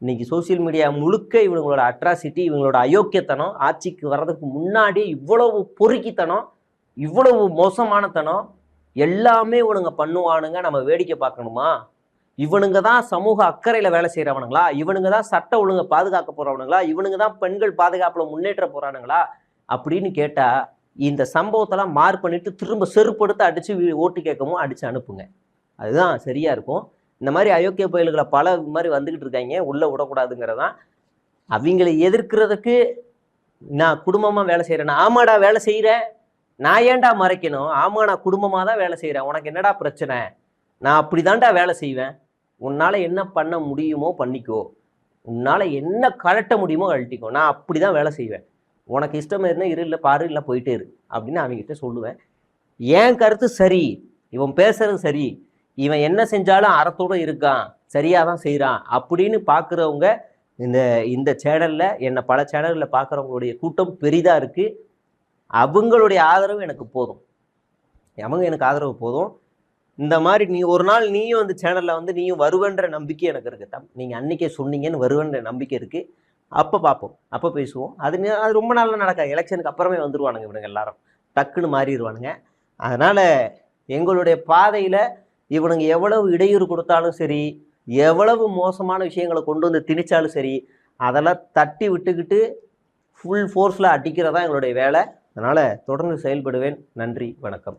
இன்னைக்கு social media முழுக்க இவங்களோட அட்ராசிட்டி, இவங்களோட அயோக்கியத்தனம், ஆட்சிக்கு வர்றதுக்கு முன்னாடி இவ்வளவு பொறுக்கித்தனம், இவ்வளவு மோசமானத்தனம் எல்லாமே இவனுங்க பண்ணுவானுங்க. நம்ம வேடிக்கை பார்க்கணுமா? இவனுங்க தான் சமூக அக்கறையில் வேலை செய்கிறவனுங்களா? இவனுங்க தான் சட்ட ஒழுங்கை பாதுகாக்க போகிறவனுங்களா? இவனுங்க தான் பெண்கள் பாதுகாப்பில் முன்னேற்ற போகிறானுங்களா அப்படின்னு கேட்டால், இந்த சம்பவத்தெல்லாம் மார்க் பண்ணிட்டு திரும்ப செருப்படுத்து அடித்து ஓட்டு கேட்கவும் அடித்து அனுப்புங்க. அதுதான் சரியாக இருக்கும். இந்த மாதிரி அயோக்கிய புயல்களை பல மாதிரி வந்துக்கிட்டு இருக்காங்க, உள்ளே விடக்கூடாதுங்கிறதான். அவங்களை எதிர்க்கிறதுக்கு நான் குடும்பமாக வேலை செய்கிறேன். ஆமாடா வேலை செய்கிறேன், நான் ஏன்டா மறைக்கணும்? ஆமா நான் குடும்பமாக தான் வேலை செய்கிறேன், உனக்கு என்னடா பிரச்சனை? நான் அப்படி தான்டா வேலை செய்வேன். உன்னால் என்ன பண்ண முடியுமோ பண்ணிக்கோ, உன்னால் என்ன கழட்ட முடியுமோ கழட்டிக்கோ, நான் அப்படி தான் வேலை செய்வேன். உனக்கு இஷ்டம் இருந்தால் இரு, இல்லை பாரு, இல்லை போயிட்டே இரு அப்படின்னு அவங்ககிட்ட சொல்லுவேன். என் கருத்து சரி, இவன் பேசுறது சரி, இவன் என்ன செஞ்சாலும் அறத்தோடு இருக்கான், சரியாக தான் செய்கிறான் அப்படின்னு பார்க்குறவங்க இந்த சேனலில், என்னை பல சேனலில் பார்க்குறவங்களுடைய கூட்டம் பெரிதாக இருக்குது. அவங்களுடைய ஆதரவு எனக்கு போதும், எனக்கு ஆதரவு போதும். இந்த மாதிரி நீ ஒரு நாள் நீயும் அந்த சேனலில் நீயும் வருவன்ற நம்பிக்கை எனக்கு இருக்குது. நீங்கள் அன்றைக்கே சொன்னீங்கன்னு வருவன்ற நம்பிக்கை இருக்குது. அப்போ பார்ப்போம், அப்போ பேசுவோம். அது ரொம்ப நாளில் நடக்காது. எலெக்ஷனுக்கு அப்புறமே வந்துடுவானுங்க இவனுங்க எல்லாரும், டக்குன்னு மாறிடுவானுங்க. அதனால் எங்களுடைய பாதையில் இவனுங்க எவ்வளவு இடையூறு கொடுத்தாலும் சரி, எவ்வளவு மோசமான விஷயங்களை கொண்டு வந்து திணிச்சாலும் சரி, அதெல்லாம் தட்டி விட்டுக்கிட்டு ஃபுல் ஃபோர்ஸில் அடிக்கிறதா எங்களுடைய வேலை. அதனால் தொடர்ந்து செயல்படுவேன். நன்றி, வணக்கம்.